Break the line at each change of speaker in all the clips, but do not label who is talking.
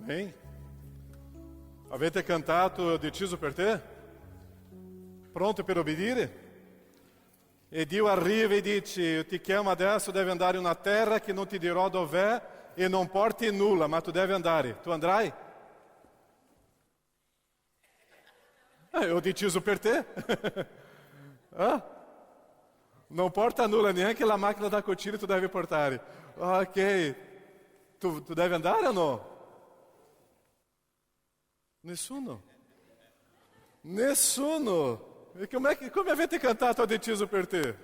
Bem, avete cantato deciso per te? Pronto per obbedire? E Dio arriva e dice, io ti chiamo adesso, devi andare in una terra che non ti dirò dov'è e non porti nulla, ma tu devi andare. Tu andrai? Ho deciso per te. Non porta nulla, neanche la macchina da cucina tu devi portare. Ok, tu devi andare o no? Nessuno. E come avete cantato ho deciso per te?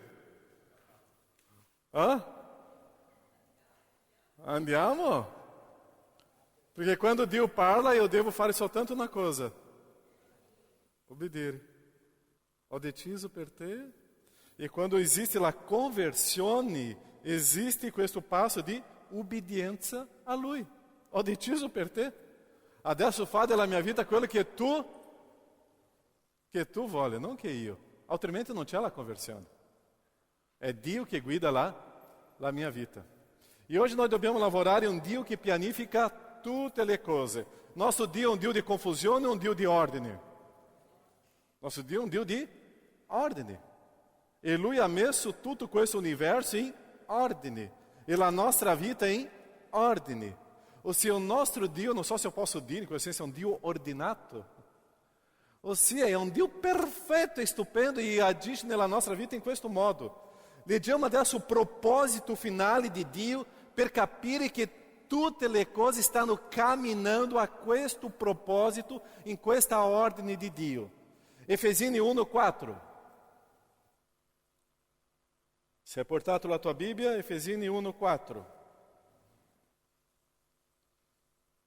Andiamo? Perché quando Dio parla io devo fare soltanto una cosa. Obbedire. Ho deciso per te. E quando esiste la conversione, esiste questo passo di ubbidienza a Lui. Ho deciso per te. Adesso fa della mia vita quello che tu vuole, non che io. Altrimenti non c'è la conversione. È Dio che guida la mia vita. E oggi noi dobbiamo lavorare in un Dio che pianifica tutte le cose. Nostro Dio è un Dio di confusione o un Dio di ordine? Nostro Dio è un Dio di ordine. E Lui ha messo tutto questo universo in ordine. E la nostra vita in ordine. Ossia, o nostro Dio, non so se eu posso dire, in questo senso, è un Dio ordinato. Ossia, è un Dio perfetto e stupendo e agisce nella nostra vita in questo modo. Leggiamo adesso il proposito finale di Dio per capire che tutte le cose stanno camminando a questo proposito, in questa ordine di Dio. Efesini 1:4. Se hai portato la tua Bibbia, Efesini 1:4.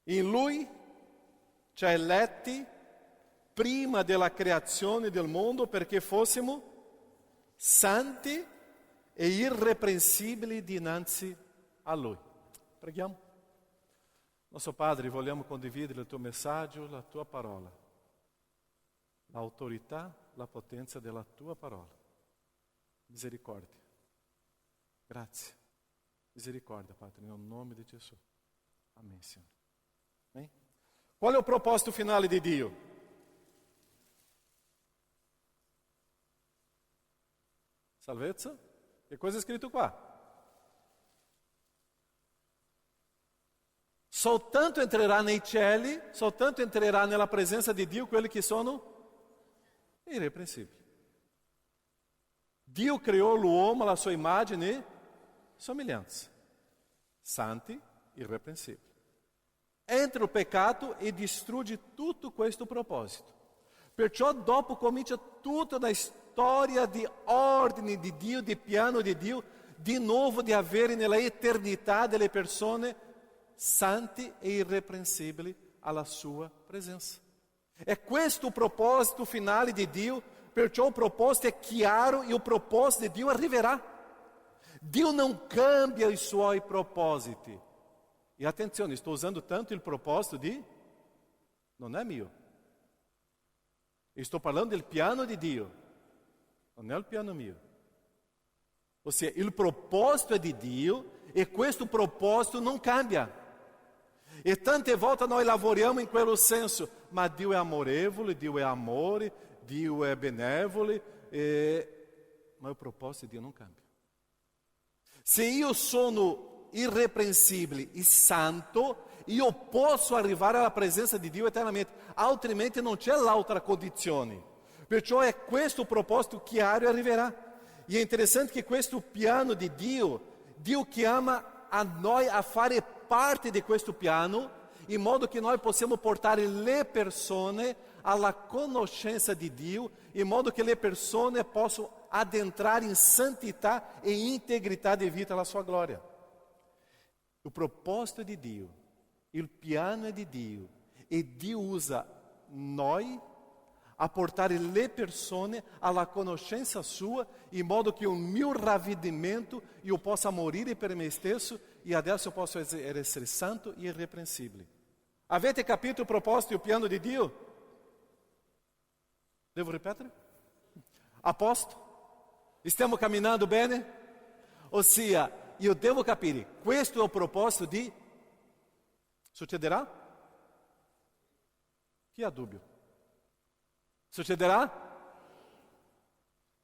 In Lui ci ha eletti prima della creazione del mondo perché fossimo santi e irrepreensibili dinanzi a Lui. Preghiamo. Nostro Padre, vogliamo condividere il tuo messaggio, la tua parola. L'autorità, la potenza della tua parola. Misericordia. Grazie. Misericordia, Padre, nel nome di Gesù. Amém, Senhor. Amém? Qual é o propósito finale di Dio? Salvezza? Che cosa è scritto qua? Soltanto entrerà nei cieli, soltanto entrerà nella presenza di Dio quelli che sono irrepreensibili. Dio criou l'uomo alla sua immagine e somiglianza, santi, irrepreensibili. Entra il peccato e distrugge tutto questo proposito. Perciò dopo comincia tutta una storia di ordine di Dio, di piano di Dio, di nuovo di avere nella eternità delle persone santi e irrepreensibili alla sua presenza. È questo il proposito finale di Dio, perciò il proposito è chiaro e il proposito di Dio arriverà. Dio non cambia i suoi propositi. E attenzione, sto usando tanto il proposito di... non è mio. E sto parlando del piano di Dio, non è il piano mio. Ossia, il proposito è di Dio e questo proposito non cambia. E tante volte noi lavoriamo in quello senso, ma Dio è amorevole, Dio è amore, Dio è benevole, ma il proposito di Dio non cambia. Se io sono irrepreensibile e santo, io posso arrivare alla presenza di Dio eternamente, altrimenti non c'è l'altra condizione. Perciò è questo proposito chiaro e arriverà. E è interessante che questo piano di Dio chiama a noi a fare parte di questo piano, in modo che noi possiamo portare le persone alla conoscenza di Dio, in modo che le persone possano addentrare in santità e integrità di vita alla sua gloria. Il proposito è di Dio, il piano è di Dio e Dio usa noi a portare le persone alla conoscenza sua, in modo che il mio ravvedimento io possa morire per me stesso e adesso eu posso essere santo e irrepreensibile. Avete capito il proposito e il piano di Dio? Devo ripetere? A posto? Stiamo camminando bene? Ossia, io devo capire, questo è il proposito di... Succederà? Chi ha dubbio? Succederà?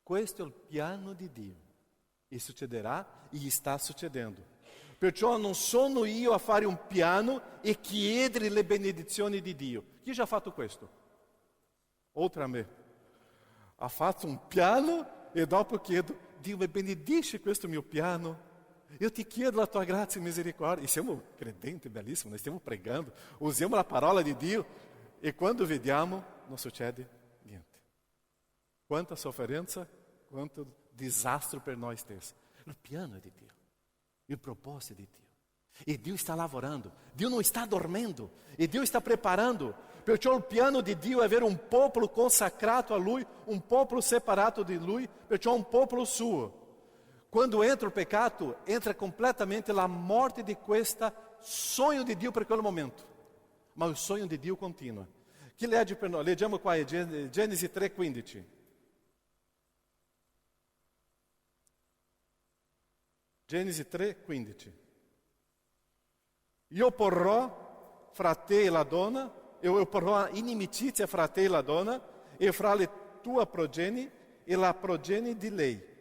Questo è il piano di Dio. E succederà e sta succedendo. Perciò non sono io a fare un piano e chiedere le benedizioni di Dio. Chi già ha fatto questo? Oltre a me. Ha fatto un piano e dopo chiedo, Dio mi benedice questo mio piano. Io ti chiedo la tua grazia e misericordia. E siamo credenti, bellissimo, noi stiamo pregando, usiamo la parola di Dio e quando vediamo non succede niente. Quanta sofferenza, quanto disastro per noi stessi. Il piano è di Dio, il proposito è di Dio. E Dio sta lavorando, Dio non sta dormendo, e Dio sta preparando. Perciò il piano di Dio è avere un popolo consacrato a Lui, un popolo separato di Lui, perciò un popolo suo. Quando entra il peccato, entra completamente la morte di questo sogno di Dio per quel momento. Ma il sogno di Dio continua. Chi legge per noi? Leggiamo qua, Genesi 3,15. Genesi 3,15. Io porrò fra te e la donna, io porrò inimicizia fra te e la donna, e fra le tue progenie e la progenie di lei.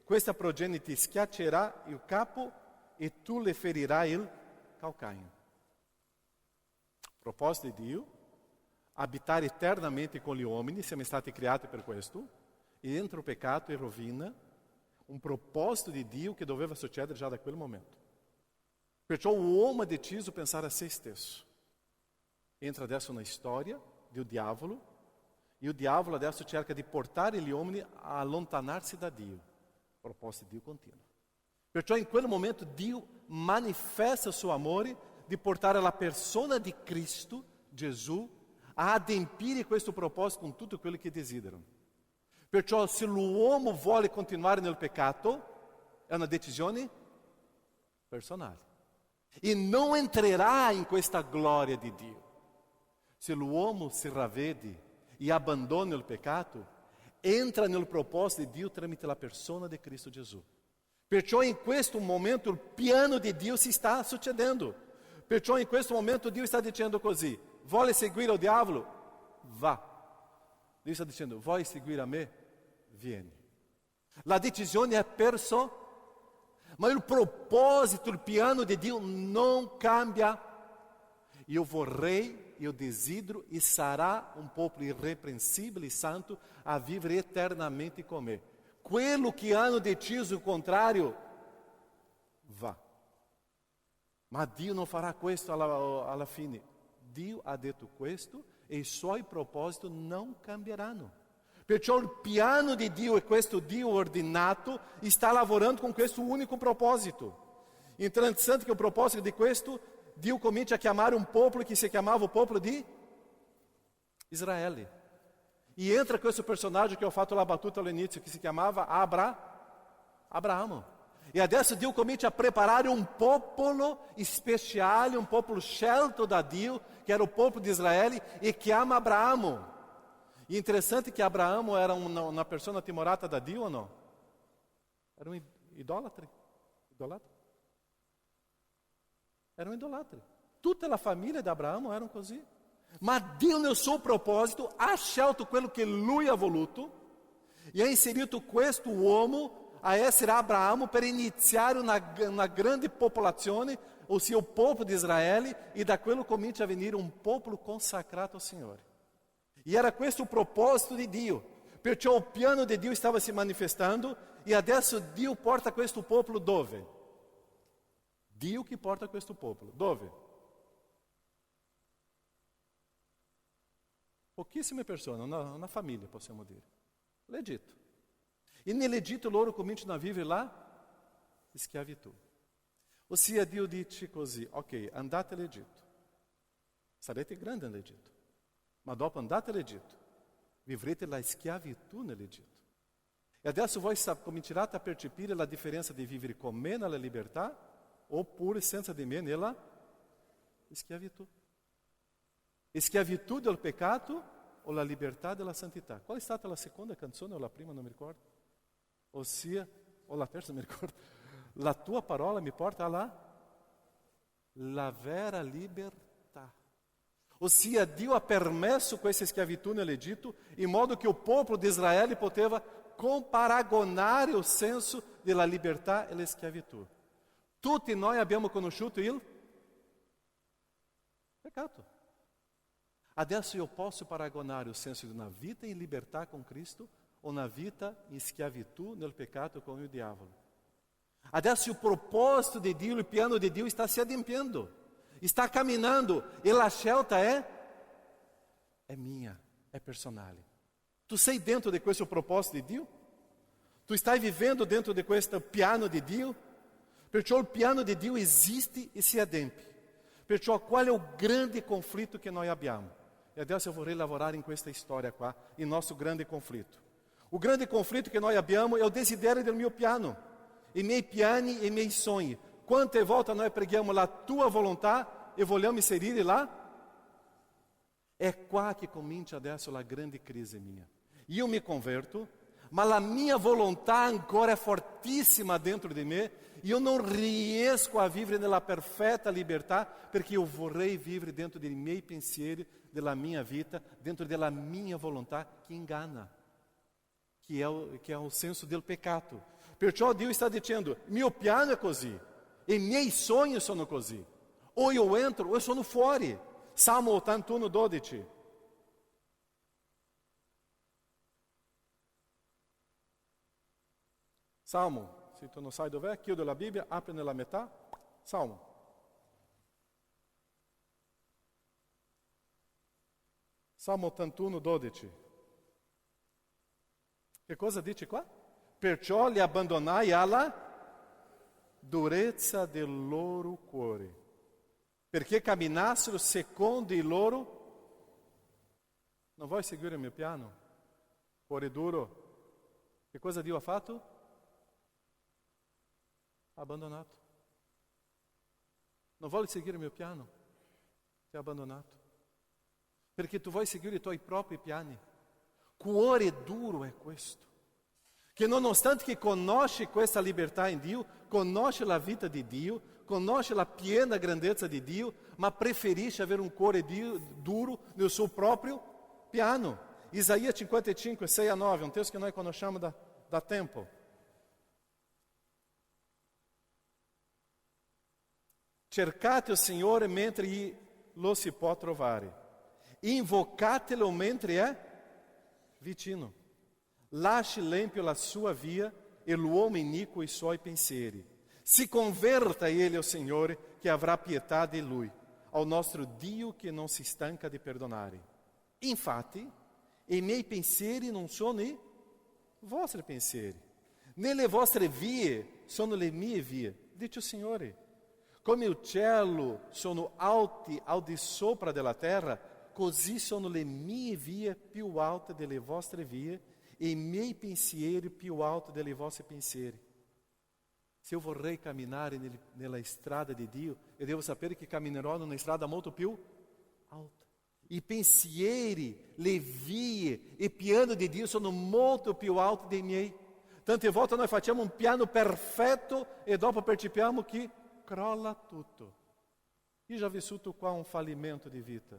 Questa progenie ti schiaccerà il capo e tu le ferirai il calcanho. Proposito di Dio, abitare eternamente con gli uomini, siamo stati creati per questo, e entra il peccato e rovina un proposito di Dio che doveva succedere già da quel momento. Perciò l'uomo ha deciso pensare a se stesso. Entra adesso na storia del diavolo, e il diavolo adesso cerca di portare gli uomini a allontanarsi da Dio. Il proposito di Dio continua. Perciò in quel momento Dio manifesta il suo amore di portare la persona di Cristo, Gesù, a adempire questo proposito con tutto quello che desiderano. Perciò se l'uomo vuole continuare nel peccato, è una decisione personale. E non entrerà in questa gloria di Dio. Se l'uomo si ravvede e abbandona il peccato, entra nel proposito di Dio tramite la persona di Cristo Gesù. Perciò in questo momento il piano di Dio si sta succedendo. Perciò in questo momento Dio sta dicendo così: vuole seguire il diavolo? Va. Dio sta dicendo: vuoi seguire a me? Vieni. La decisione è personale, ma il proposito, il piano di Dio non cambia. Io vorrei, io desidero e sarà un popolo irrepreensibile e santo a vivere eternamente con me. Quello che hanno deciso il contrario, va. Ma Dio non farà questo alla fine. Dio ha detto questo e i suoi propositi non cambieranno. Perciò il piano di Dio e questo Dio ordinato sta lavorando con questo unico proposito. Interessante che il proposito di questo, Dio comincia a chiamare un popolo che si chiamava il popolo di Israele. E entra questo personaggio che ho fatto la battuta all'inizio, che si chiamava Abramo. E adesso Dio comincia a preparare un popolo speciale, un popolo scelto da Dio, che era il popolo di Israele, e chiama Abramo. E interessante che Abraamo era una persona timorata da Dio ou não? Era um idólatra. Era um idolatra. Tutta la famiglia di Abramo erano così. Ma Dio nel suo proposito ha scelto quello che Lui ha voluto e ha inserito questo uomo a essere Abramo per iniziare una grande popolazione, ossia il popolo di Israele, e da quello comincia a venire un popolo consacrato al Signore. E era questo il proposito di Dio. Perciò il piano di Dio stava si manifestando e adesso Dio porta questo popolo dove? Dio che porta questo popolo. Dove? Pochissime persone, una famiglia possiamo dire. L'Egitto. E nell'Egitto loro cominciano a vivere la schiavitù. Ossia Dio dice così: ok, andate all'Egitto. Sarete grandi nell'Egitto. Ma dopo andate all'Egitto, vivrete la schiavitù nell'Egitto. E adesso voi comincerete a percepire la differenza di vivere con me nella libertà oppure senza di me nella schiavitù. Schiavitù del peccato o la libertà della santità? Qual è stata la seconda canzone o la prima, non mi ricordo? Ossia, o la terza, non mi ricordo. La tua parola mi porta alla vera libertà. Ossia, Dio ha permesso questa schiavitù nell'Egitto in modo che il popolo di Israele poteva comparagonare il senso della libertà e la schiavitù. Tutti noi abbiamo conosciuto il peccato. Adesso io posso paragonare il senso di una vita in libertà con Cristo o una vita in schiavitù nel peccato con il diavolo. Adesso il proposito di Dio, il piano di Dio sta si adempiendo. Está caminhando e a scelta é minha, é personale. Tu sei dentro de questo proposito di Dio? Tu stai vivendo dentro de questo piano di Dio? Perciò il piano di Dio esiste e si adempie. Perciò qual è il grande conflitto che noi abbiamo? E adesso eu vorrei lavorare in questa storia qua, il nostro grande conflitto. O grande conflitto che noi abbiamo è il desiderio del mio piano, i miei piani e i miei sogni. Quante volte noi preghiamo la tua volontà e vogliamo inserire là? È qua che comincia adesso la grande crisi mia. Io mi converto, ma la mia volontà ancora è fortissima dentro di me. Io non riesco a vivere nella perfetta libertà perché io vorrei vivere dentro dei miei pensieri, della mia vita, dentro della mia volontà che inganna, che è il senso del peccato. Perciò Dio sta dicendo, mio piano è così. E miei sogni sono così. O io entro o io sono fuori. Salmo 81, 12. Salmo, se tu non sai dov'è, chiudo la Bibbia, apri nella metà. Salmo. Salmo 81, 12. Che cosa dice qua? Perciò li abbandonai alla durezza del loro cuore, perché camminassero secondo il loro. Non vuoi seguire il mio piano? Cuore duro. Che cosa Dio ha fatto? Ha abbandonato. Non vuoi seguire il mio piano? Ti ha abbandonato. Perché tu vuoi seguire i tuoi propri piani. Cuore duro è questo. Che nonostante che conosce questa libertà in Dio, conosce la vita di Dio, conosce la piena grandezza di Dio, ma preferisce avere un cuore duro nel suo proprio piano. Isaia 55, 6 a 9, un testo che noi conosciamo da tempo. Cercate il Signore mentre lo si può trovare. Invocatelo mentre è vicino. Lasci l'empio la sua via e l'uomo iniquo i suoi pensieri. Si converta ele ao Signore, che avrà pietà di lui, ao nostro Dio che non si stanca di perdonare. Infatti, i miei pensieri non sono i vostri pensieri, né le vostre vie sono le mie vie, dice il Signore. Come il cielo sono alti al di sopra della terra, così sono le mie vie più alte delle vostre vie, e i miei pensieri più alti delle vostre pensieri. Se eu vorrei camminare nella strada di Dio, eu devo sapere che camminerò in una strada molto più alta. I pensieri, le vie, il piano di Dio sono molto più alti dei miei. Tante volte noi facciamo un piano perfetto e dopo percepiamo che crolla tutto. Io già vissuto qua un fallimento di vita.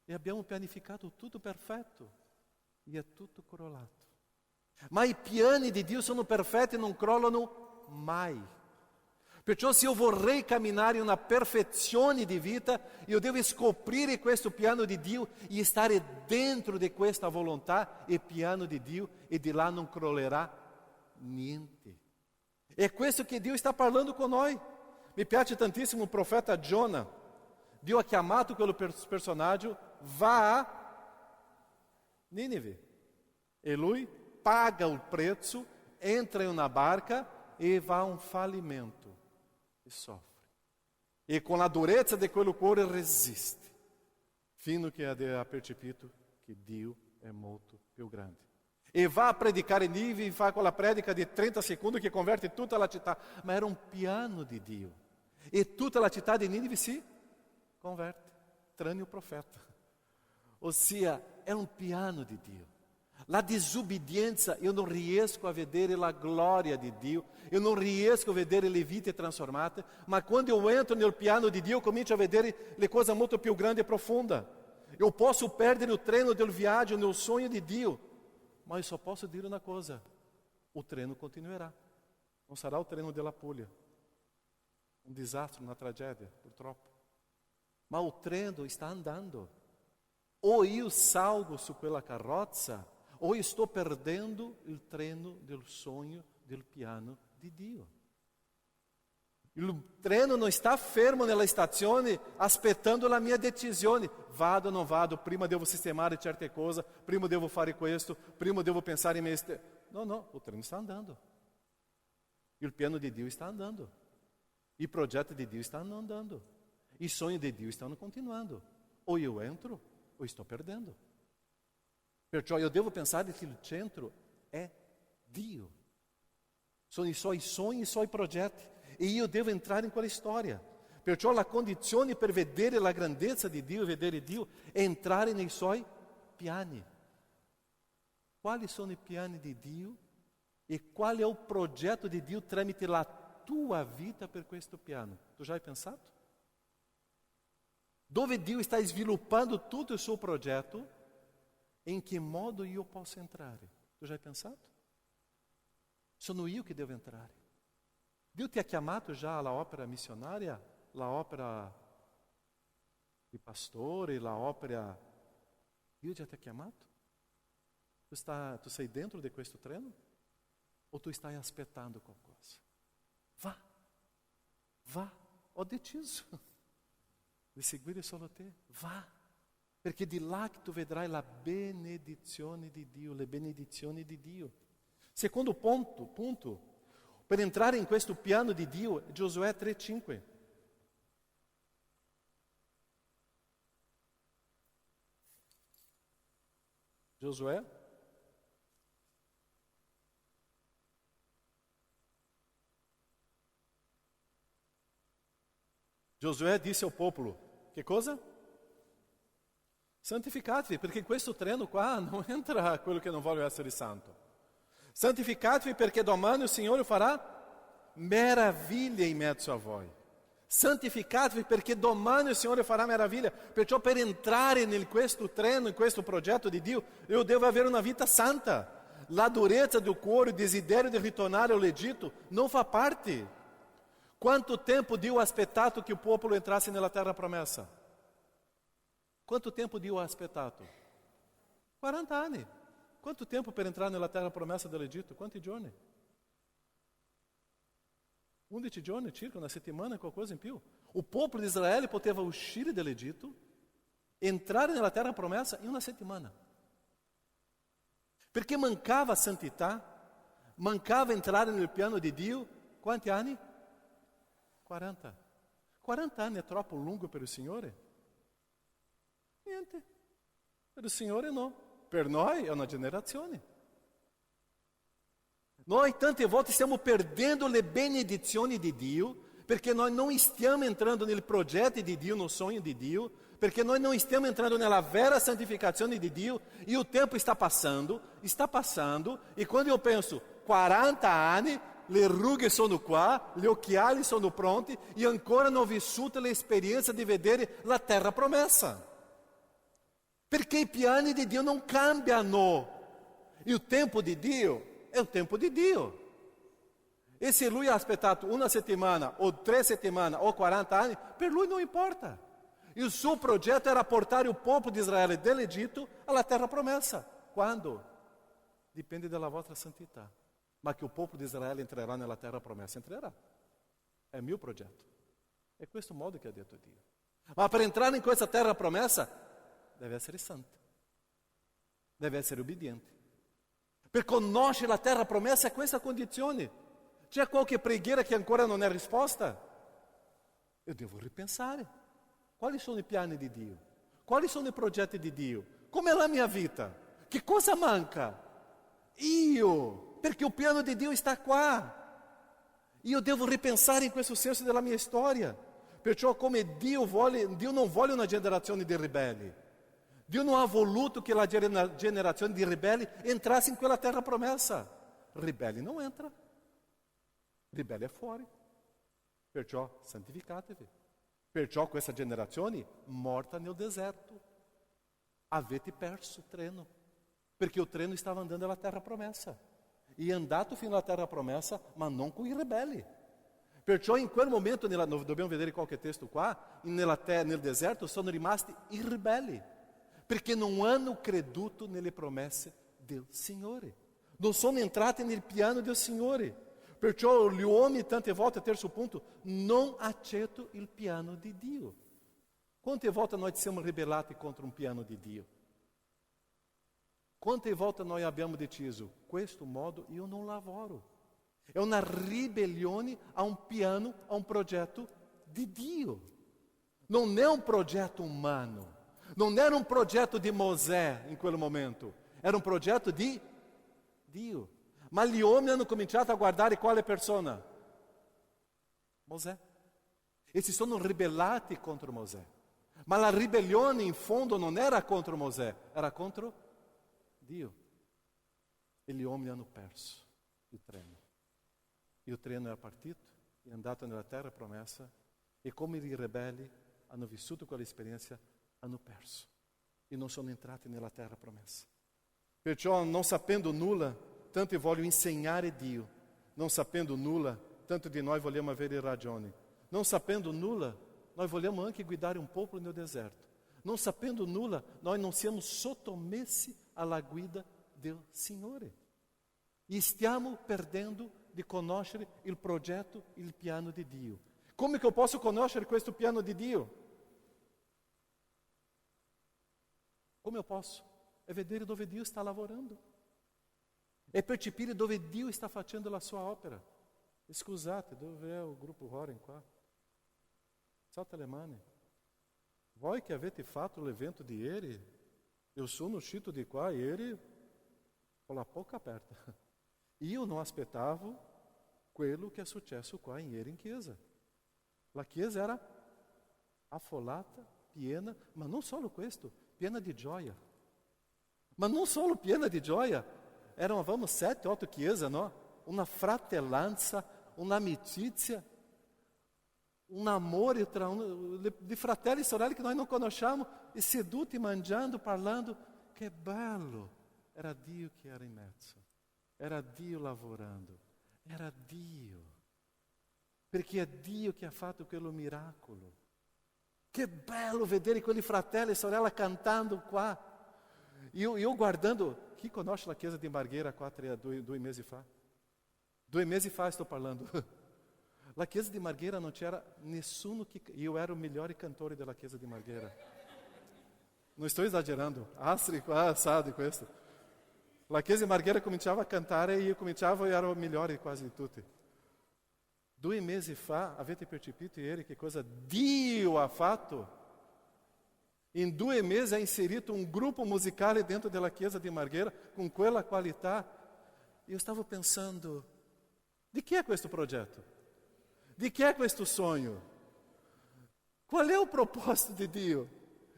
E abbiamo pianificato tutto perfetto. E è tutto crollato. Ma i piani di Dio sono perfetti e non crollano mai. Perciò se io vorrei camminare in una perfezione di vita, io devo scoprire questo piano di Dio e stare dentro di questa volontà e piano di Dio, e di là non crollerà niente. È questo che Dio sta parlando con noi. Mi piace tantissimo il profeta Giona. Dio ha chiamato quello personaggio, va a Nínive. E lui paga o prezzo, entra in una barca e va a un fallimento e soffre. E con la durezza di quello cuore resiste, fino che ha percepito che Dio è molto più grande. E va a predicare in Nínive e fa quella predica di 30 secondi che converte tutta la città. Ma era un piano di Dio. E tutta la città di Nínive si converte, tranne il profeta. Ossia, è un piano di Dio. La disobbedienza, io non riesco a vedere la gloria di Dio, io non riesco a vedere le vite trasformate, ma quando eu entro nel piano di Dio, comincio a vedere le cose molto più grandi e profonde. Eu posso perdere il treno del viaggio nel sogno di Dio, ma io só posso dire una cosa: o treno continuerà, non sarà il treno della Puglia. Un disastro, una tragedia, purtroppo. Ma o treno sta andando. Ou io salgo su quella carrozza, ou estou perdendo il treno del sogno del piano di Dio. Il treno non sta fermo nella stazione aspettando la mia decisione. Vado o non vado, prima devo sistemare certe cose, prima devo fare questo, prima devo pensare in me stesso. No, o treno sta andando. Il piano di Dio sta andando. I progetti di Dio stanno andando. I sogni di Dio stanno continuando. O io entro, o sto perdendo. Perciò io devo pensare che il centro è Dio. Sono i suoi sogni, i suoi progetti. E io devo entrare in quella storia. Perciò la condizione per vedere la grandezza di Dio e vedere Dio è entrare nei suoi piani. Quali sono i piani di Dio? E qual è il progetto di Dio tramite la tua vita per questo piano? Tu já hai pensato? Dove Dio sta sviluppando tutto il suo progetto? Em que modo io posso entrare? Tu já hai pensato? Sono io che devo entrare. Dio ti ha chiamato già alla opera missionaria, la opera di pastore, la opera... Dio già ti ha chiamato? Tu sei dentro di questo treno? O tu stai aspettando qualcosa? Va, ho deciso di seguire solo te, va, perché di là che tu vedrai la benedizione di Dio, le benedizioni di Dio. Secondo punto, per entrare in questo piano di Dio, Giosuè 3,5. Giosuè. Giosuè disse ao popolo, che cosa? Santificatevi, perché in questo treno qua non entra quello che non vuole essere santo. Santificatevi perché domani il Signore farà meraviglie in mezzo a voi. Santificatevi perché domani il Signore farà meraviglia. Perciò per entrare in questo treno, in questo progetto di Dio, io devo avere una vita santa. La durezza del cuore, il desiderio di ritornare all'Egitto non fa parte. Quanto tempo Dio ha aspettato che il popolo entrasse nella terra promessa? Quanto tempo Dio ha aspettato? 40 anni. Quanto tempo per entrare nella terra promessa dell'Egitto? Quanti giorni? 11 giorni circa, una settimana, qualcosa in più. Il popolo di Israele poteva uscire dall'Egitto, entrare nella terra promessa in una settimana. Perché mancava santità, mancava entrare nel piano di Dio. Quanti anni? 40. 40 anni è troppo lungo per il Signore? Niente. Per il Signore no. Per noi è una generazione. Noi tante volte stiamo perdendo le benedizioni di Dio perché noi non stiamo entrando nel progetto di Dio, nel sogno di Dio, perché noi non stiamo entrando nella vera santificazione di Dio e il tempo sta passando e quando io penso 40 anni, le rughe sono qua, gli occhiali sono pronti e ancora non ho vissuto l'esperienza di vedere la terra promessa. Perché i piani di Dio non cambiano. Il tempo di Dio è il tempo di Dio. E se Lui ha aspettato una settimana, o 3 settimane, o 40 anni, per Lui non importa. Il suo progetto era portare il popolo di Israele dall'Egitto alla terra promessa. Quando? Dipende dalla vostra santità. Ma che il popolo di Israele entrerà nella terra promessa, entrerà. È il mio progetto. È questo modo che ha detto Dio. Ma per entrare in questa terra promessa, deve essere santo. Deve essere obbediente. Per conoscere la terra promessa è questa condizione. C'è qualche preghiera che ancora non è risposta? Io devo ripensare. Quali sono i piani di Dio? Quali sono i progetti di Dio? Com'è la mia vita? Che cosa manca? Io, perché il piano di Dio sta qua. Io devo ripensare in questo senso della mia storia. Perciò come Dio non vuole una generazione di ribelli. Dio non ha voluto che la generazione di ribelli entrasse in quella terra promessa. Ribelli non entra. Ribelli è fuori. Perciò santificatevi. Perciò questa generazione morta nel deserto. Avete perso il treno. Perché il treno stava andando alla terra promessa. E è andato fino alla terra promessa, ma non con i ribelli. Perciò in quel momento, dobbiamo vedere qualche testo qua, nel deserto sono rimasti i ribelli. Perché non hanno creduto nelle promesse del Signore. Non sono entrati nel piano del Signore. Perciò gli uomini tante volte, terzo punto, non accettano il piano di Dio. Quante volte noi ci siamo ribellati contro un piano di Dio? Quante volte noi abbiamo deciso, questo modo io non lavoro. È una ribellione a un piano, a un progetto di Dio. Non è un progetto umano. Non era un progetto di Mosè in quel momento. Era un progetto di Dio. Ma gli uomini hanno cominciato a guardare quale persona? Mosè. E si sono ribellati contro Mosè. Ma la ribellione in fondo non era contro Mosè, era contro Dio. E gli uomini hanno perso il treno. Il treno era partito, è andato nella terra promessa e come i ribelli hanno vissuto quell'esperienza, hanno perso e non sono entrati nella terra promessa. Perciò, non sapendo nulla, tanti vogliono insegnare Dio. Non sapendo nulla, tanto di noi vogliamo avere ragione. Non sapendo nulla, noi vogliamo anche guidare un popolo nel deserto. Non sapendo nulla, noi non siamo sottomessi alla guida del Signore. E stiamo perdendo di conoscere il progetto, il piano di Dio. Come che eu posso conoscere questo piano di Dio? Come eu posso? É vedere dove Dio sta lavorando. É percepire dove Dio sta facendo la sua opera. Scusate, dove è il gruppo Horen qua? Salta le mani. Voi che avete fatto l'evento di ieri, eu sono uscito di qua ieri con la bocca aperta. Io non aspettavo quello che è successo qua ieri in chiesa. La chiesa era affollata, piena, ma non solo questo, piena di gioia. Ma non solo piena di gioia, eravamo 7-8 chiese, no? Una fratellanza, un'amicizia, un amore di fratelli e sorelle che noi non conosciamo, e seduti, mangiando, parlando. Che bello! Era Dio che era in mezzo, era Dio lavorando, era Dio. Perché è Dio che ha fatto quello miracolo. Che bello vedere quelli fratelli e sorelle cantando qua. Io guardando, chi conosce la chiesa di Marghera qua 2 mesi fa? 2 mesi fa sto parlando. La chiesa di Marghera non c'era nessuno che... Io ero il migliore cantore della chiesa di Marghera. Non sto esagerando. Astri qua sa di questo. La chiesa di Marghera cominciava a cantare e io cominciavo e ero il migliore quasi di tutti. 2 mesi fa, avete percepito ieri che cosa Dio ha fatto? In 2 mesi ha inserito un gruppo musicale dentro della chiesa di Marghera con quella qualità. Io stavo pensando, di chi è questo progetto? Di chi è questo sogno? Qual è il proposito di Dio?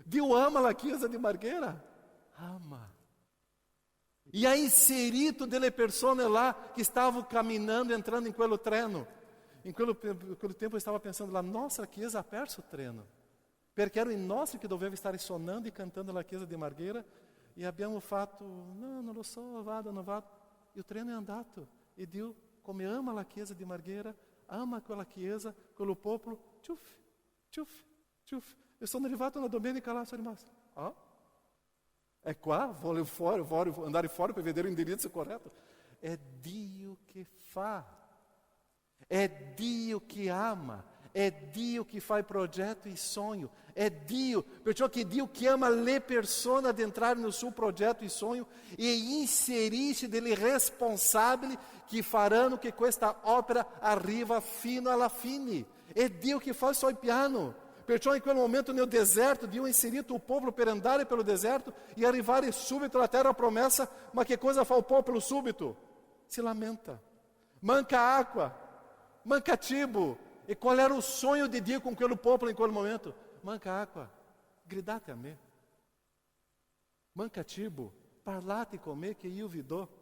Dio ama la chiesa di Marghera? Ama. E ha inserito delle persone lá che stavano camminando, entrando in quello treno. In quello tempo eu estava pensando, la nostra chiesa ha perso o treno, perché era il nostro che doveva stare suonando e cantando la chiesa di Marghera, e abbiamo fatto, no, non lo so, vado, non vado, e il treno è andato, e Dio, come ama la chiesa di Marghera, ama quella chiesa, quello popolo, ciuff, ciuff, ciuff. Eu sono arrivato una domenica lá, sono rimasto, è qua, voglio andare fuori per vedere l'indirizzo corretto. È Dio che fa. É Dio que ama, é Dio que faz projeto e sonho, é Dio, perciò che Dio chiama le persone ad entrare nel suo progetto e sonho e inserisce delle responsabili che faranno che questa opera arriva fino alla fine. È Dio che fa il suo piano. Perciò in quel momento nel deserto, Dio ha inserito il popolo per andare pelo deserto e arrivare subito alla terra promessa, ma che cosa fa il popolo subito? Si lamenta, manca acqua. Manca cibo. E qual era o sonho de Dio com aquele povo em quel momento? Manca água. Gridate a me. manca cibo, parlate con me che io vi do.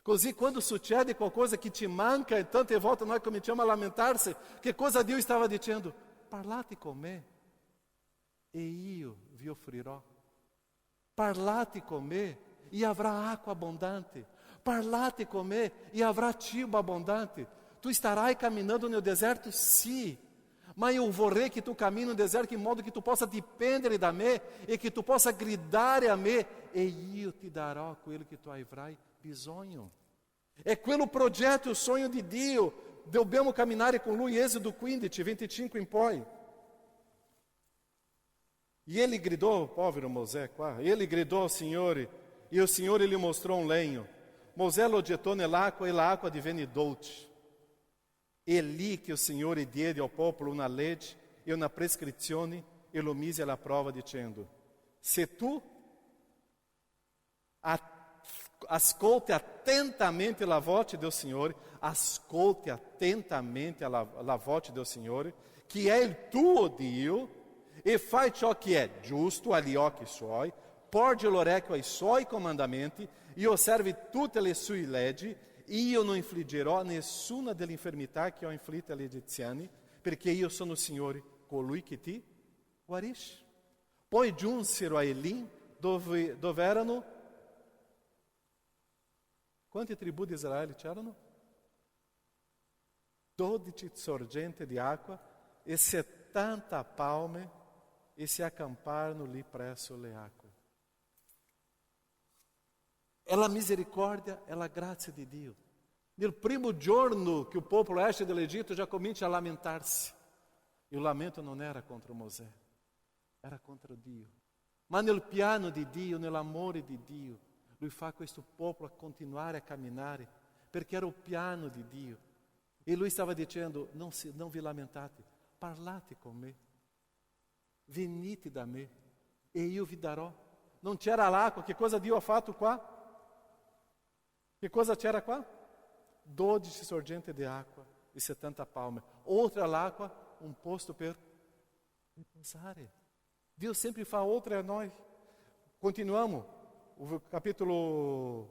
Così quando succede qualcosa che ti manca e tante volte noi cominciamo a lamentarsi, che cosa Dio stava dicendo? Parlate con me e io vi offrirò. Parlate con me e avrà acqua abbondante. Parlate con me e avrà cibo abbondante. Tu starai camminando no deserto? Sì. Mas eu vorrei que tu cammini no deserto in modo che tu possa dipendere da me e che tu possa gridare a me e io ti darò quello che tu avrai bisogno. È quello progetto, il sogno di Dio. Dobbiamo camminare con Lui, Êxodo 15, 25 in poi. E ele gridou, povero Mosè qua, ele gridou ao Signore, e o Signore lhe mostrou um lenho. Mosè lo gettò nell'acqua e l'acqua divenne dolce. É lì che il Signore diede ao popolo una legge e una prescrizione e lo mise alla prova dicendo: se tu ascolti attentamente la voce del Signore, ascolti attentamente la voce del Signore, che è il tuo Dio, e fai ciò che è giusto agli occhi suoi, porgi l'orecchio ai suoi comandamenti e osservi tutte le sue leggi, io non infliggerò nessuna delle infermità che ho inflitte agli egiziani, perché io sono il Signore, colui che ti guarisce. Poi giunsero a Elim, dove erano... Quante tribù di Israele c'erano? 12 sorgenti di acqua e 70 palme, e si accamparono lì presso le acque. È la misericordia, è la grazia di Dio. Nel primo giorno che il popolo esce dall'Egitto già comincia a lamentarsi. E il lamento non era contro Mosè, era contro Dio. Ma nel piano di Dio, nell'amore di Dio, Lui fa questo popolo a continuare a camminare, perché era il piano di Dio. E Lui stava dicendo: non vi lamentate, parlate con me, venite da me e io vi darò. Non c'era l'acqua, che cosa Dio ha fatto qua? Che cosa c'era qua? 12 sorgenti di acqua e 70 palme. Oltre all'acqua, un posto per riposare. Dio sempre fa oltre a noi. Continuiamo, o capitolo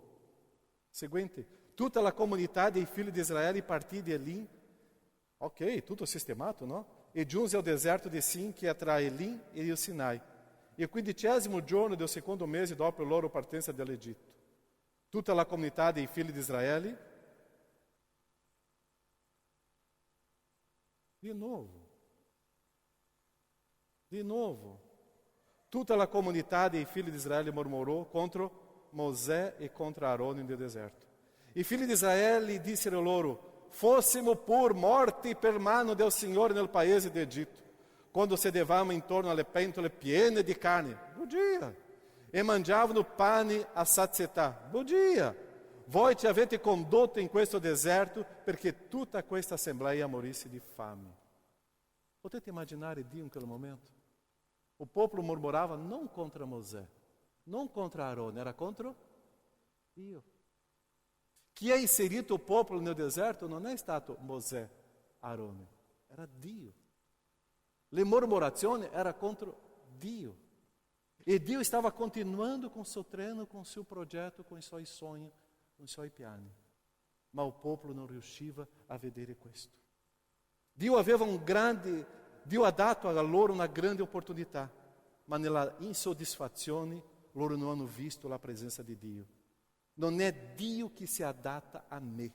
seguente. Tutta la comunità dei figli di Israele partì di Elim. Ok, tutto sistemato, no? E giunse ao deserto di Sin, che è tra Elim e il Sinai. E il 15° giorno del secondo mese dopo la loro partenza dall'Egitto. Tutta la comunità dei figli di Israele, di nuovo, tutta la comunità dei figli di Israele mormorò contro Mosè e contro Aarone nel deserto. I figli di Israele dissero loro: fossimo pur morti per mano del Signore nel paese d'Egitto, quando sedevamo intorno alle pentole piene di carne. Bugia! E mangiavano pane a sazietà. Bugia! Voi ci avete condotto in questo deserto perché tutta questa assembleia morisse di fame. Potete immaginare Dio in quel momento? O popolo mormorava non contro Mosè, non contro Aarone, era contro Dio. Chi ha inserito il popolo nel deserto non è stato Mosè, Aarone, era Dio. Le mormorazioni erano contro Dio. E Dio stava continuando com o seu treino, com o seu progetto, com i suoi sogni, com i suoi piani. Ma il popolo non riusciva a vedere questo. Dio ha dato a loro una grande opportunità, ma nella insoddisfazione loro non hanno visto la presenza di Dio. Non è Dio che si adatta a me,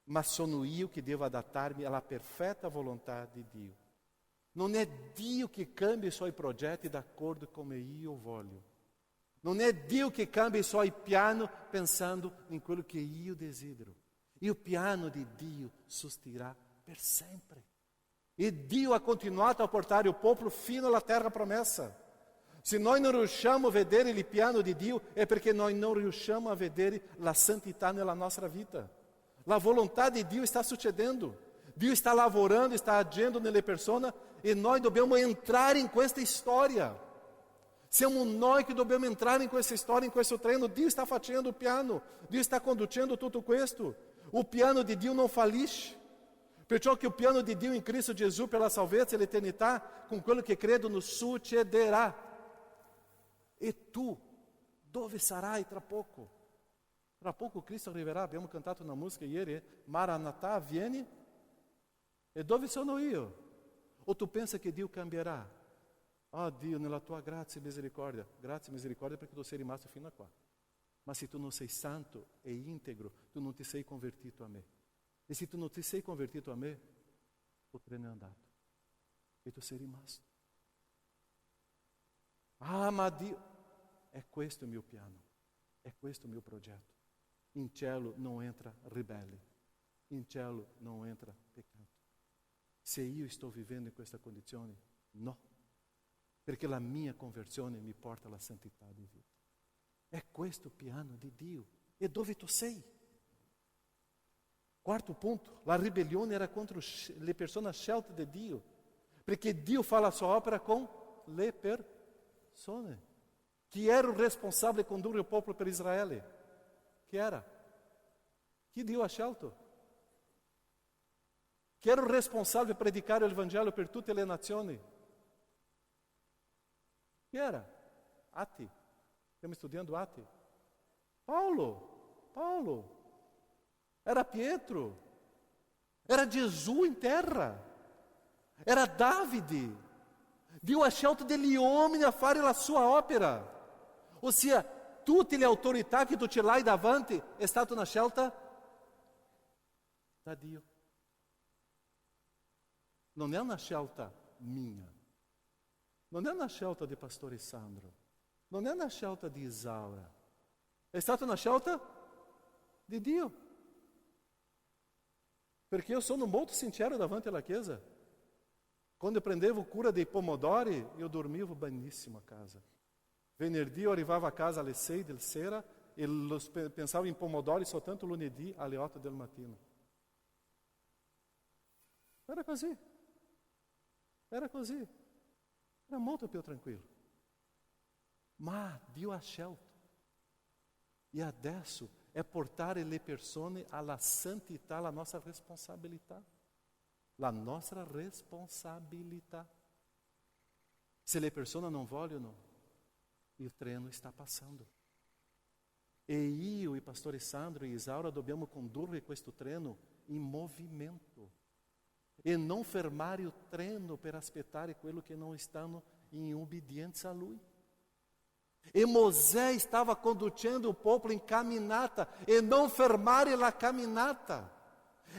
ma sono io che devo adattarmi alla perfetta volontà di Dio. Non è Dio che cambia i suoi progetti d'accordo come io voglio. Non è Dio che cambia i suoi piani pensando in quello che io desidero. Il piano di Dio susterrà per sempre. E Dio ha continuato a portare il popolo fino alla terra promessa. Se noi non riusciamo a vedere il piano di Dio, è perché noi non riusciamo a vedere la santità nella nostra vita. La volontà di Dio sta succedendo. Dio sta lavorando, sta agendo nelle persone e noi dobbiamo entrare in questa storia. Siamo noi che dobbiamo entrare in questa storia, in questo treno. Dio sta facendo il piano, Dio sta conducendo tutto questo. Il piano di Dio non fallisce. Perciò che il piano di Dio in Cristo Gesù per la salvezza e l'eternità, con quello che credono, succederà. E tu Dove sarai tra poco? Tra poco Cristo arriverà, abbiamo cantato una musica ieri, Maranatha, vieni? E dove sono io? O tu pensa che Dio cambierà? Oh Dio, nella tua grazia e misericordia. Grazie e misericordia perché tu sei rimasto fino a qua. Ma se tu non sei santo e integro, tu non ti sei convertito a me. E se tu non ti sei convertito a me, o treno è andato. E tu sei rimasto. Ah, ma Dio, è questo il mio piano. È questo il mio progetto. In cielo non entra ribelle. In cielo non entra peccato. Se io sto vivendo in questa condizione, no. Perché la mia conversione mi porta alla santità di vita. È questo il piano di Dio. E dove tu sei? Quarto punto, la ribellione era contro le persone scelte di Dio. Perché Dio fa la sua opera con le persone. Chi era il responsabile di condurre il popolo per Israele? Chi era? Chi Dio ha scelto? Chi era il responsabile di predicare il Vangelo per tutte le nazioni? Chi era? Atti. Stiamo studiando Atti. Paulo. Era Pietro. Era Gesù in terra. Era Davide. Dio ha scelto degli uomini a fare la sua opera. Ossia, tutte le autorità che tu ce l'hai davanti è stata una scelta da Dio. Non è una scelta mia. Non è una scelta di pastore Sandro. Non è una scelta di Isaura. È stata una scelta di Dio. Perché io sono molto sincero davanti alla Chiesa. Quando eu prendevo cura dei pomodori, io dormivo benissimo a casa. Venerdì io arrivavo a casa alle 6 del sera e pensavo in pomodori soltanto lunedì alle 8 del mattino. Era così. Era molto più tranquillo. Ma Dio ha scelto. E adesso è portare le persone alla santità, la nostra responsabilità. La nostra responsabilità. Se le persone non vogliono, il treno sta passando. E io, il pastore Sandro e Isaura dobbiamo condurre questo treno in movimento. E non fermare il treno per aspettare quello che non stanno in obbedienza a Lui. E Mosè stava conducendo o popolo in camminata e non fermare la camminata.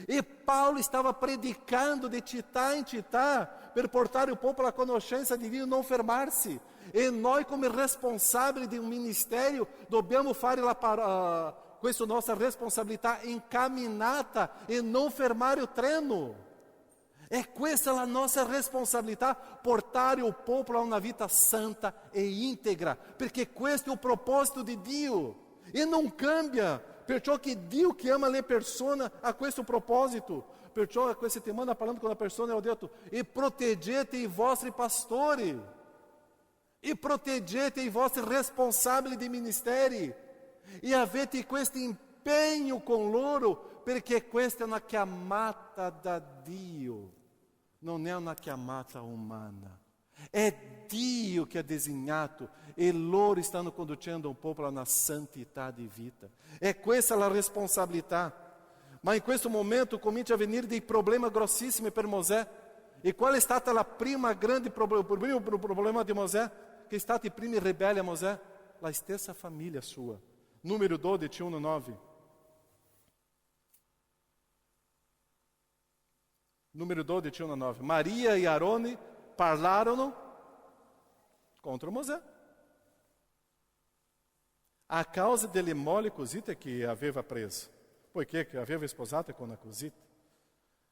E Paulo stava predicando de città in città per portare il popolo alla conoscenza di Dio e non fermarsi. E noi come responsabili di un ministero dobbiamo fare questa nostra responsabilità in camminata e non fermare il treno. E questa è la nostra responsabilità, portare il popolo a una vita santa e integra, perché questo è il proposito di Dio e non cambia, perciò che Dio chiama le persone a questo proposito. Perciò questa settimana parlando con una persona ho detto: e proteggete i vostri pastori, e proteggete i vostri responsabili di ministeri, e avete questo impegno con loro, perché questa è una chiamata da Dio. Non è una chiamata umana, è Dio che ha designato e loro stanno conducendo un popolo a una santità di vita. E questa è la responsabilità. Ma in questo momento comincia a venire dei problemi grossissimi per Mosè. E qual è stata la prima grande problema di Mosè? Che è stato i primi ribelli a Mosè? La stessa famiglia sua. Numero 12, 1-9. Número 12, 1-9. Maria e Arone parlarono contro Mosè a causa delle mogli cosite che aveva preso, poiché aveva sposato con a cosita.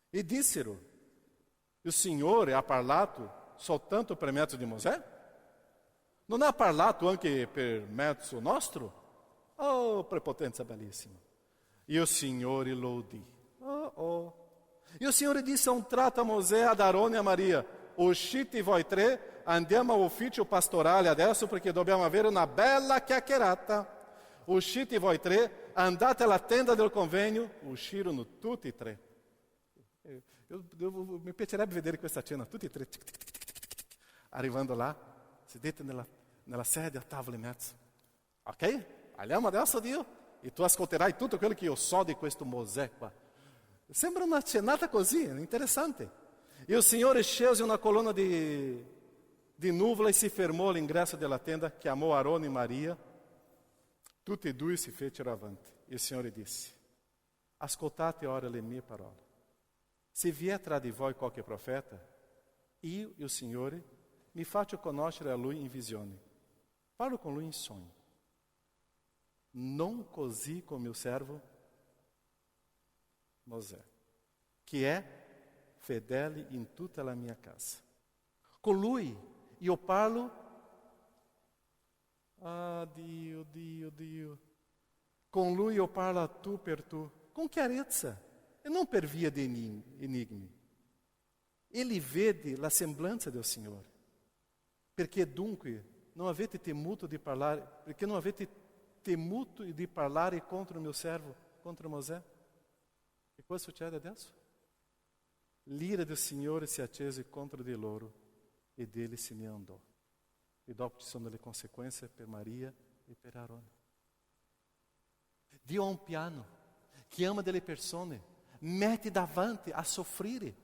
E dissero: il Signore ha parlato soltanto per mezzo di Mosè? Non ha parlato anche per mezzo nostro? Oh, prepotenza bellissima. E il Signore lo udì. E il Signore disse a un tratto a Mosè, ad Arone e a Maria: uscite voi tre, andiamo all'ufficio pastorale adesso perché dobbiamo avere una bella chiacchierata. Uscite voi tre, andate alla tenda del convegno. Uscirono tutti e tre. Mi piacerebbe vedere questa cena, tutti e tre, arrivando là, sedete nella sedia, a tavola in mezzo. Ok? Parliamo adesso, Dio, e tu ascolterai tutto quello che io so di questo Mosè qua. Sembra una cenata così, interessante. E o Signore scese una colonna di nuvola e si fermò all'ingresso della tenda, chiamò Aarone e Maria. Tutti e due si fecero avanti. E il Signore disse: ascoltate ora le mie parole. Se vier tra di voi qualche profeta, io e o Signore mi faccio conoscere a lui in visione. Parlo con lui in sogno. Non così con mio servo Mosè, che è fedele in tutta la mia casa. Con lui io parlo, Dio. Con lui io parlo a tu per tu, con chiarezza, e non per via di enigmi. Ele vede la semblanza del Signore. Perché dunque non avete temuto di parlare, perché non avete temuto di parlare contro il mio servo, contro Mosè? E cosa succede adesso? L'ira del Signore si accese contro di loro e dele se ne andò. E dopo ci sono le conseguenze per Maria e per Aarone. Dio ha un piano che ama delle persone, mette davanti a soffrire.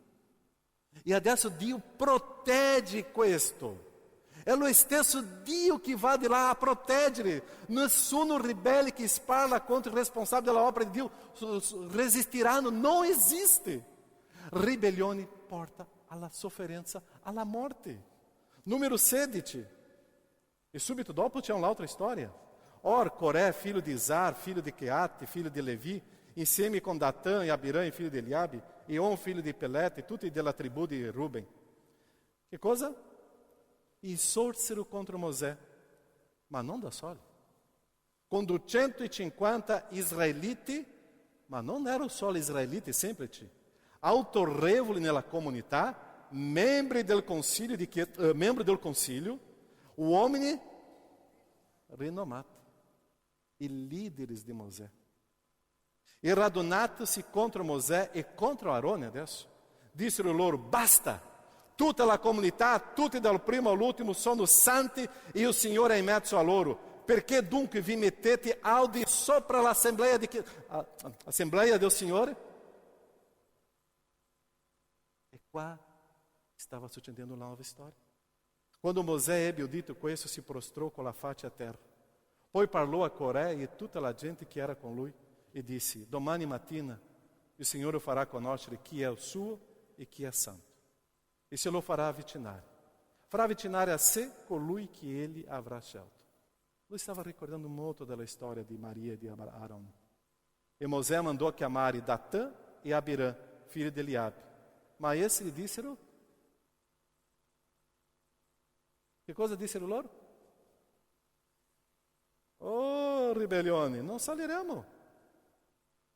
E adesso Dio protegge questo. È lo stesso Dio che va di là a proteggere. Nessuno ribelle che parla contra il responsabile della opera di Dio resistiranno. Non esiste. Ribellione porta alla sofferenza, alla morte. Numero 16. E subito dopo c'è un'altra storia. Or, Coré, filho de Izar, filho de Queate, filho de Levi, insieme com Datã e Abirã, filho de Eliabe, e On, filho de Pelete, tutti della tribù di Ruben. Che cosa? E sorsero contro Mosè, ma non da soli. Con 250 israeliti, ma non erano solo israeliti semplici, autorevoli nella comunità, membri del consiglio, uomini rinomati, i líderes di Mosè. E radunati-se contro Mosè e contro Aarone adesso, dissero loro: basta! Tutta la comunità, tutti dal primo all'ultimo sono santi e il Signore è in mezzo a loro. Perché dunque vi mettete al di sopra l'assemblea del Signore? E qua stava succedendo una nuova storia. Quando Mosè ebbe udito questo, si prostrò con la faccia a terra. Poi parlò a Coré e tutta la gente che era con lui e disse: domani mattina il Signore farà conoscere chi è il suo e chi è santo. E se lo farà avvicinare. Farà avvicinare a sé colui che egli avrà scelto. Lui stava ricordando molto della storia di Maria e di Aarone. E Mosè mandò chiamare Datã e Abirã, filho de Eliabe. Ma essi gli dissero: che cosa dissero loro? Oh, ribellione, non saliremo.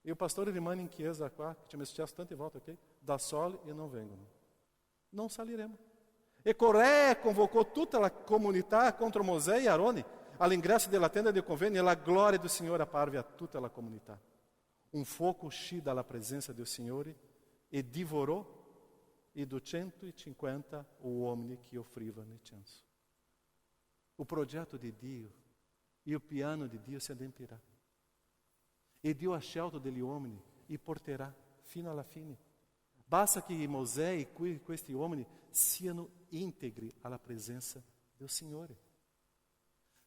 E o pastore rimane in chiesa qua, che ci è successo tante volte, ok? Da soli e non vengono. Non saliremo. E Coré convocò tutta la comunità contro Mosè e Aarone all'ingresso della tenda del convegno e la gloria del Signore apparve a tutta la comunità. Un fuoco uscì dalla presenza del Signore e divorò i 250 uomini che offrivano incenso. O progetto di Dio e il piano di Dio si adempirà. E Dio ha scelto degli uomini e porterà fino alla fine. Basta che Mosè e questi uomini siano integri alla presenza del Signore.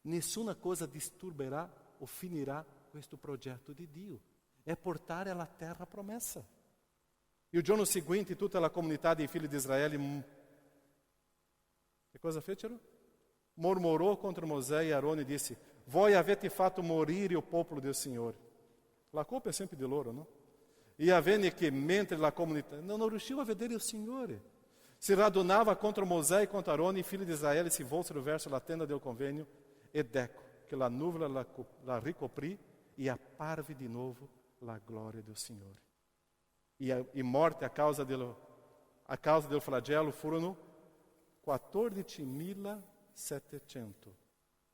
Nessuna cosa disturberà o finirà questo progetto di Dio. È portare alla terra promessa. E il giorno seguente tutta la comunità dei figli di Israele che cosa fecero? Mormorò contro Mosè e Aarone e disse: voi avete fatto morire il popolo del Signore. La colpa è sempre di loro, no? E avvenne che mentre la comunità non riusciva a vedere il Signore, si radunava contro Mosè e contro Aarone, i figli di Israele si volsero verso la tenda del convegno ed ecco che la nuvola la ricoprì e apparve di nuovo la gloria del Signore. E morte a causa del flagello furono 14.700,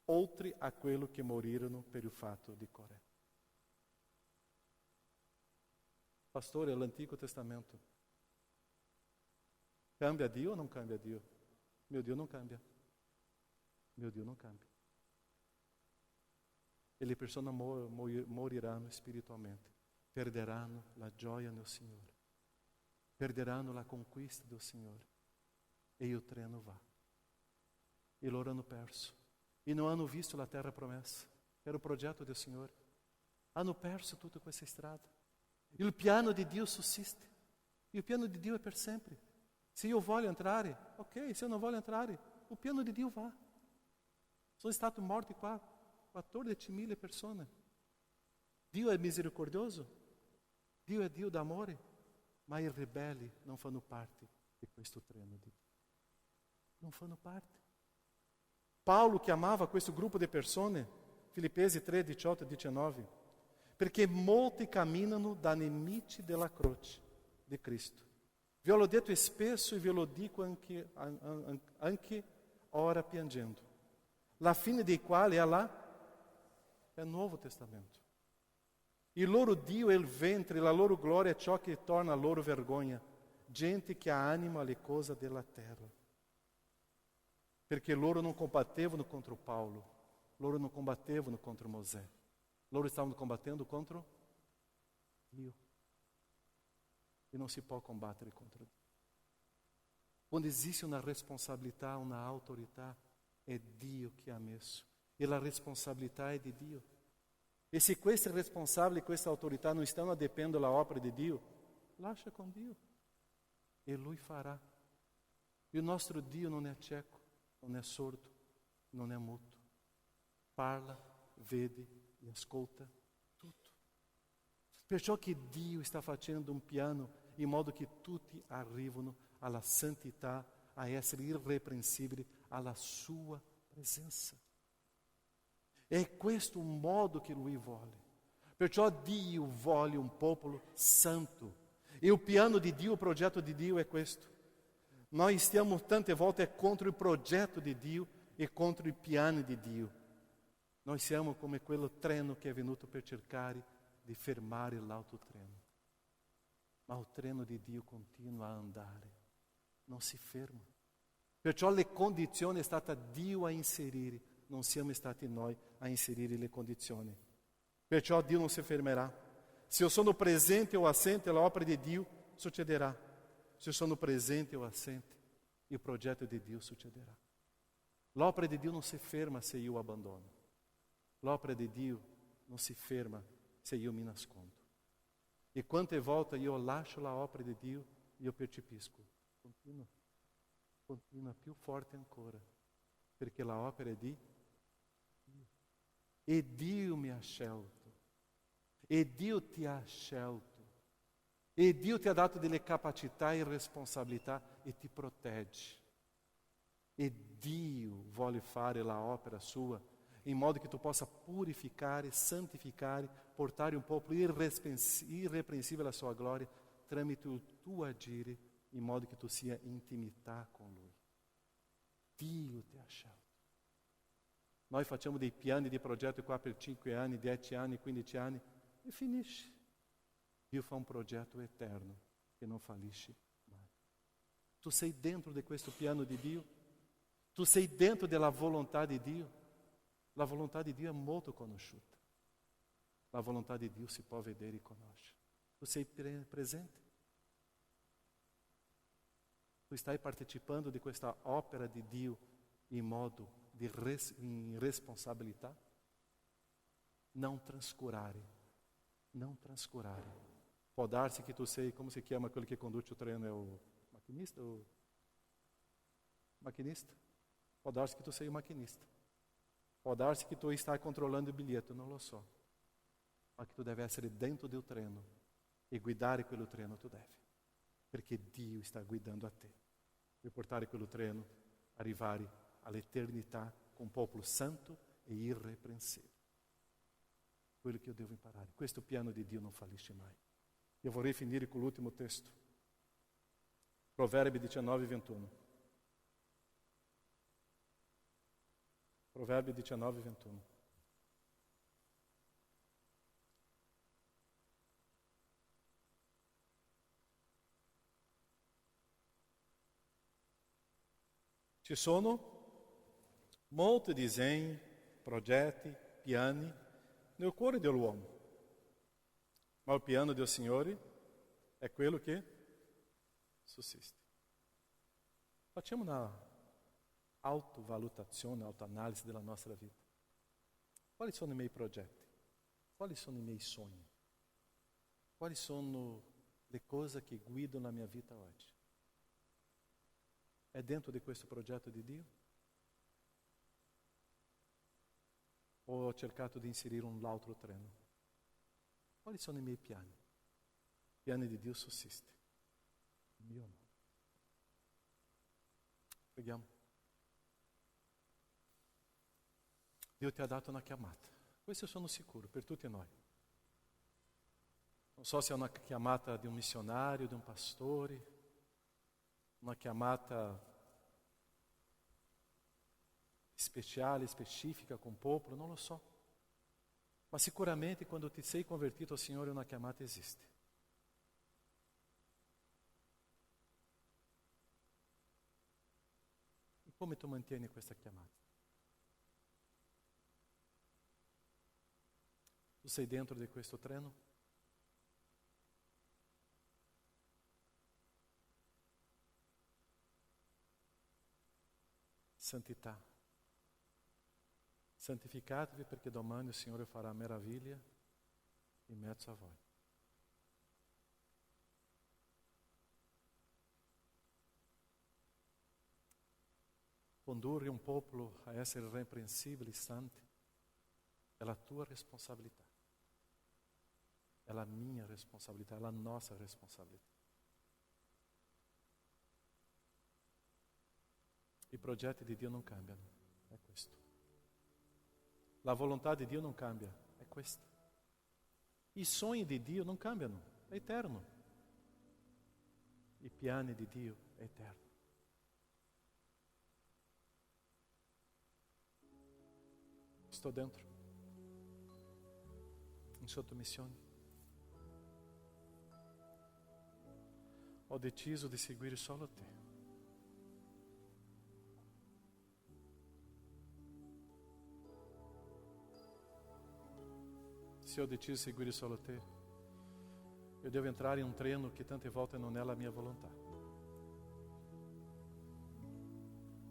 oltre a quello che morirono per il fatto di Coré. Pastore, l'Antigo Testamento cambia Dio o non cambia Dio? Meu Dio non cambia. Meu Dio non cambia. e le persone moriranno spiritualmente, perderanno la gioia nel Signore, perderanno la conquista del Signore, e il treno va. E loro hanno perso, e non hanno visto la terra promessa, che era o progetto del Signore. Hanno perso tutta questa strada. Il piano di Dio sussiste, il piano di Dio è per sempre. Se io voglio entrare, ok, se eu non voglio entrare, il piano di Dio va. Sono stati morti qua 14.000 persone. Dio è misericordioso, Dio è Dio d'amore, ma i ribelli non fanno parte di questo treno di Dio. Non fanno parte. Paulo chiamava questo gruppo di persone, Filippesi 3, 18 e 19, perché molti camminano da nemici della croce di Cristo. Vi ho detto spesso e ve lo dico anche ora piangendo. La fine dei quali è là, è il Nuovo Testamento. Il loro Dio è il ventre, la loro gloria è ciò che torna loro vergogna. Gente che ha animo alle cose della terra. Perché loro non combattevano contro Paulo, loro non combattevano contro Mosè, loro stavano combattendo contro Dio. E non si può combattere contro Dio. Quando esiste una responsabilità, una autorità, è Dio che ha messo. E la responsabilità è di Dio. E se questi responsabili, questa autorità non stanno adempiendo la opera di Dio, lascia con Dio. E Lui farà. Il nostro Dio non è cieco, non è sordo, non è muto. Parla, vede e ascolta tutto. Perciò che Dio sta facendo un piano in modo che tutti arrivino alla santità, a essere irrepreensibili alla sua presenza. È questo un modo che Lui vuole. Perciò Dio vuole un popolo santo. E il piano di Dio, il progetto di Dio è questo. Noi stiamo tante volte contro il progetto di Dio e contro i piani di Dio. Noi siamo come quello treno che è venuto per cercare di fermare l'autotreno. Ma il treno di Dio continua a andare, non si ferma. Perciò le condizioni è stata Dio a inserire, non siamo stati noi a inserire le condizioni. Perciò Dio non si fermerà. Se io sono presente o assente all'opera di Dio, succederà. Se io sono presente o assente, il progetto di Dio succederà. L'opera di Dio non si ferma se io abbandono. L'opera di Dio non si ferma se io mi nascondo. E quante volte io lascio la opera di Dio, io percepisco. Continua più forte ancora, perché la opera è di Dio. E Dio mi ha scelto. E Dio ti ha scelto. E Dio ti ha dato delle capacità e responsabilità e ti protegge. E Dio vuole fare la opera sua in modo che tu possa purificare, santificare, portare un popolo irrepreensibile alla sua glória tramite il tuo agire in modo che tu sia in intimità con Lui. Dio ti ha scelto. Noi facciamo dei piani di progetto qua per 5 anni, 10 anni, 15 anni e finisce. Dio fa un progetto eterno che non fallisce mai. Tu sei dentro di questo piano di Dio? Tu sei dentro della volontà di Dio? La volontà di Dio è molto conosciuta. La volontà di Dio si può vedere e conoscere. Tu sei presente? Tu stai partecipando di questa opera di Dio in modo in responsabilità? Non trascurare. Non trascurare. Può darsi che tu sei, come si chiama quello che conduce il treno? È il maquinista? Maquinista? Può darsi che tu sei il maquinista. Può darsi che tu stai controlando il biglietto, non lo so. Ma che tu devi essere dentro del treno e guidare quello treno tu devi. Perché Dio sta guidando a te. Per portare quello treno, arrivare all'eternità con un popolo santo e irrepreensibile. Quello che io devo imparare. Questo piano di Dio non fallisce mai. Io vorrei finire con l'ultimo testo. Proverbi 19, 21. Proverbi 19, 21. Ci sono molti disegni, progetti, piani nel cuore dell'uomo. Ma il piano del Signore è quello che sussiste. Facciamo una autovalutazione, autoanalisi della nostra vita. Quali sono i miei progetti? Quali sono i miei sogni? Quali sono le cose che guidano la mia vita oggi? È dentro di questo progetto di Dio? O ho cercato di inserire un altro treno? Quali sono i miei piani? I piani di Dio sussiste. Il mio no. Preghiamo. Dio ti ha dato una chiamata. Questo sono sicuro per tutti noi. Non so se è una chiamata di un missionario, di un pastore, una chiamata speciale, specifica con il popolo, non lo so. Ma sicuramente quando ti sei convertito al Signore una chiamata esiste. E come tu mantieni questa chiamata? Tu sei dentro di questo treno? Santità. Santificatevi perché domani il Signore farà meraviglia in mezzo a voi. Condurre un popolo a essere irrepreensibili, santi, è la tua responsabilità. È la mia responsabilità, è la nostra responsabilità. I progetti di Dio non cambiano, è questo. La volontà di Dio non cambia, è questa. I sogni di Dio non cambiano, è eterno. I piani di Dio è eterno. Sto dentro, in sottomissione. Ho deciso di seguire solo te. Se ho deciso di seguire solo te, io devo entrare in un treno che tante volte non è la mia volontà,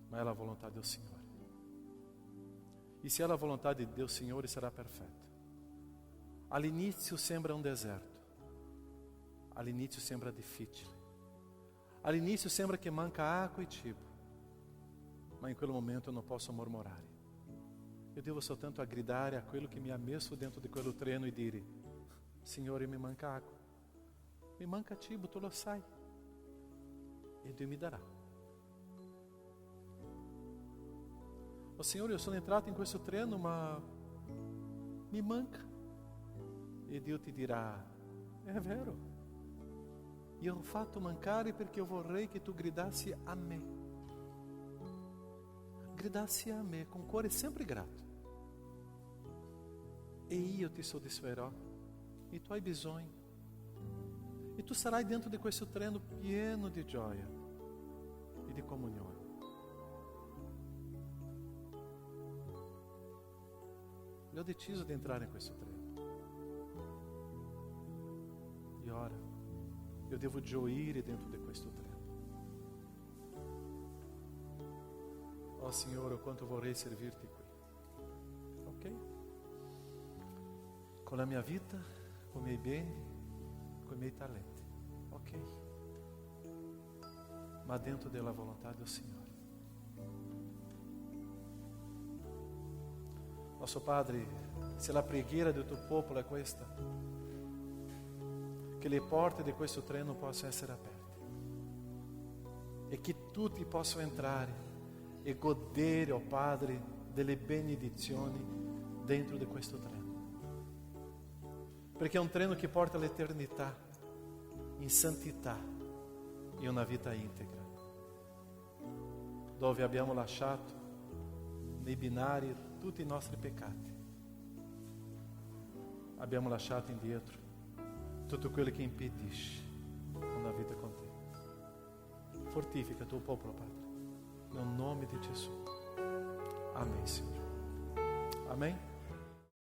ma è la volontà del Signore. E se è la volontà di Dio, Signore, sarà perfetta. All'inizio sembra un deserto, all'inizio sembra difficile, all'inizio sembra che manca acqua e cibo, ma in quel momento eu non posso mormorare. Eu devo soltanto a gridare a quello che mi ha messo dentro di quello treno e dire: Signore, mi manca acqua, mi manca cibo, tu lo sai, e Dio mi darà. Oh Signore, io sono entrato in questo treno, ma mi manca. E Dio ti dirà: è vero, io ho fatto mancare perché io vorrei che tu gridassi a me. Gridassi a me con cuore sempre grato. E io ti soddisferò i tuoi bisogni. E tu sarai dentro di questo treno pieno di gioia e di comunione. Io ho deciso di entrare in questo treno. E ora io devo gioire dentro di questo treno. Oh Signore, quanto vorrei servirti qui. Ok? Con la mia vita, con i miei beni, con i miei talenti. Ok? Ma dentro della volontà del Signore. Nosso Padre, se la preghiera del tuo popolo è questa, che le porte di questo treno possano essere aperte e che tutti possano entrare e godere, oh Padre, delle benedizioni dentro di questo treno. Perché è un treno che porta all'eternità in santità e una vita integra, dove abbiamo lasciato nei binari tutti i nostri peccati. Abbiamo lasciato indietro tutto quello che impedisce una vita con te. Fortifica il tuo popolo, Padre, nel nome di Gesù. Amém, Senhor. Amém?